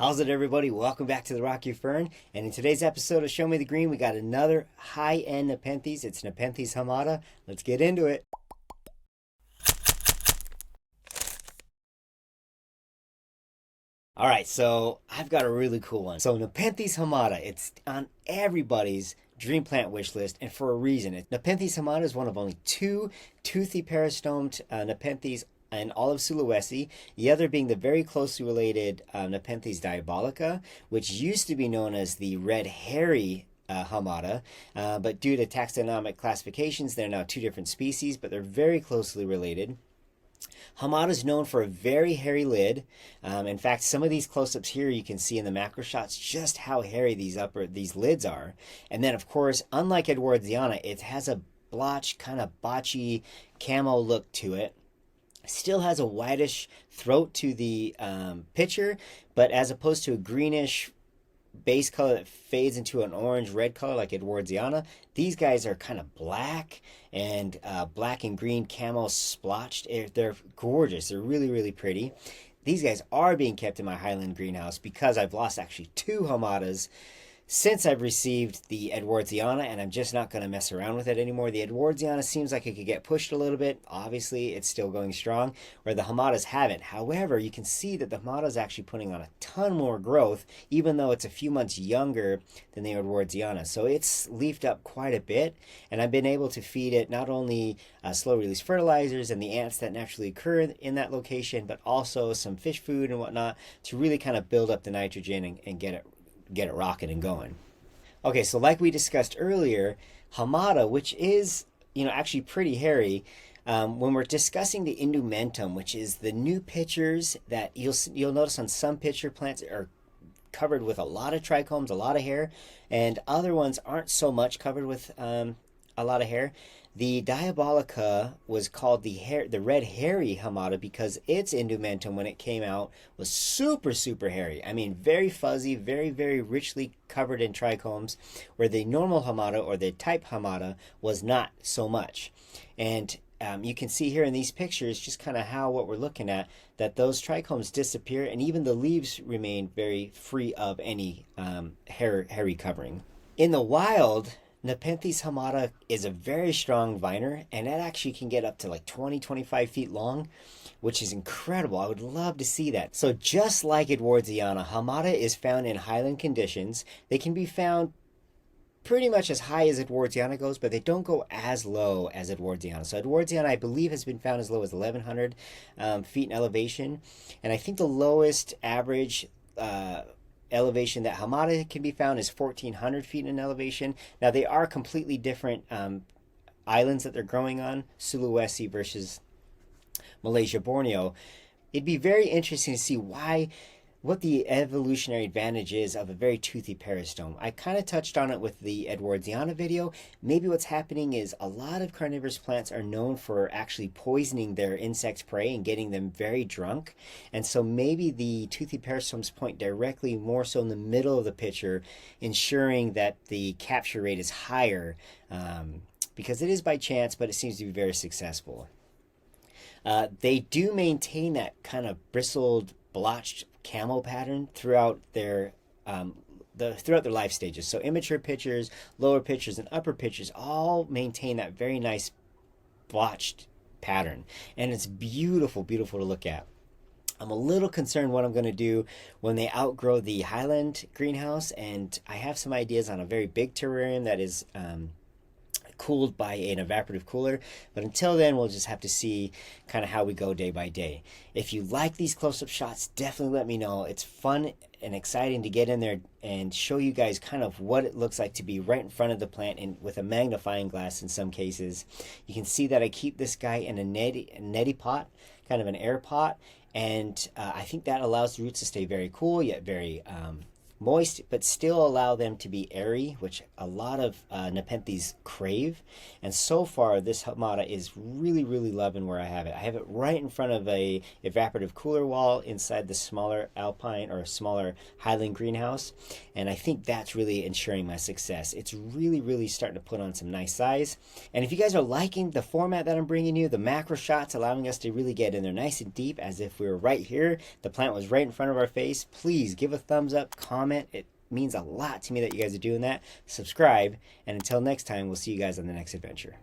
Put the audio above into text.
How's it, everybody? Welcome back to the Rocky Fern. And in today's episode of Show Me the Green, we got another high-end Nepenthes. It's Nepenthes Hamata. Let's get into it. All right, so I've got a really cool one. So Nepenthes Hamata, it's on everybody's dream plant wish list, and for a reason. Nepenthes Hamata is one of only two toothy peristomed Nepenthes in all of Sulawesi, the other being the very closely related Nepenthes diabolica, which used to be known as the red hairy Hamata, but due to taxonomic classifications, they're now two different species, but they're very closely related. Hamata is known for a very hairy lid. In fact, some of these close-ups here you can see in the macro shots just how hairy these lids are. And then, of course, unlike Edwardiana, it has a blotch, kind of botchy camo look to it. Still has a whitish throat to the picture, but as opposed to a greenish base color that fades into an orange-red color like Edwardiana, these guys are kind of black and black and green camo splotched. They're gorgeous. They're really, really pretty. These guys are being kept in my highland greenhouse because I've lost actually two Hamatas since I've received the Edwardiana, and I'm just not going to mess around with it anymore. The Edwardiana seems like it could get pushed a little bit. Obviously, it's still going strong, where the Hamatas haven't. However, you can see that the Hamata is actually putting on a ton more growth, even though it's a few months younger than the Edwardiana. So it's leafed up quite a bit, and I've been able to feed it not only slow-release fertilizers and the ants that naturally occur in that location, but also some fish food and whatnot to really kind of build up the nitrogen and get it rocking and going. Okay, so like we discussed earlier, Hamata, which is, actually pretty hairy, when we're discussing the indumentum, which is the new pictures that you'll notice on some pitcher plants are covered with a lot of trichomes, a lot of hair, and other ones aren't so much covered with a lot of hair. The diabolica was called the red hairy Hamata because its indumentum when it came out was super, super hairy. I mean, very fuzzy, very, very richly covered in trichomes, where the normal Hamata or the type Hamata was not so much. And you can see here in these pictures just kind of what we're looking at, that those trichomes disappear and even the leaves remain very free of any hairy covering. In the wild, Nepenthes Hamata is a very strong viner, and it actually can get up to like 20-25 feet long, which is incredible. I would love to see that. So just like Edwardiana, Hamata is found in highland conditions. They can be found pretty much as high as Edwardiana goes, but they don't go as low as Edwardiana. So Edwardiana, I believe, has been found as low as 1,100 feet in elevation, and I think the lowest average elevation that Hamata can be found is 1,400 feet in elevation. Now, they are completely different islands that they're growing on, Sulawesi versus Malaysia, Borneo. It'd be very interesting to see what the evolutionary advantage is of a very toothy peristome. I kind of touched on it with the Edwardiana video. Maybe what's happening is a lot of carnivorous plants are known for actually poisoning their insect prey and getting them very drunk. And so maybe the toothy peristomes point directly more so in the middle of the picture, ensuring that the capture rate is higher, because it is by chance, but it seems to be very successful. They do maintain that kind of bristled, blotched camo pattern throughout their life stages. So immature pitchers, lower pitchers, and upper pitchers all maintain that very nice blotched pattern, and it's beautiful, beautiful to look at. I'm a little concerned what I'm going to do when they outgrow the highland greenhouse, and I have some ideas on a very big terrarium that is cooled by an evaporative cooler, but until then we'll just have to see kind of how we go day by day. If you like these close-up shots, definitely let me know. It's fun and exciting to get in there and show you guys kind of what it looks like to be right in front of the plant and with a magnifying glass in some cases. You can see that I keep this guy in a neti pot, kind of an air pot, and I think that allows the roots to stay very cool yet very moist, but still allow them to be airy, which a lot of Nepenthes crave. And so far, this Hamata is really, really loving where I have it. I have it right in front of a evaporative cooler wall inside the smaller alpine or smaller highland greenhouse. And I think that's really ensuring my success. It's really, really starting to put on some nice size. And if you guys are liking the format that I'm bringing you, the macro shots allowing us to really get in there nice and deep as if we were right here, the plant was right in front of our face, please give a thumbs up, comment. It means a lot to me that you guys are doing that. Subscribe, and until next time, we'll see you guys on the next adventure.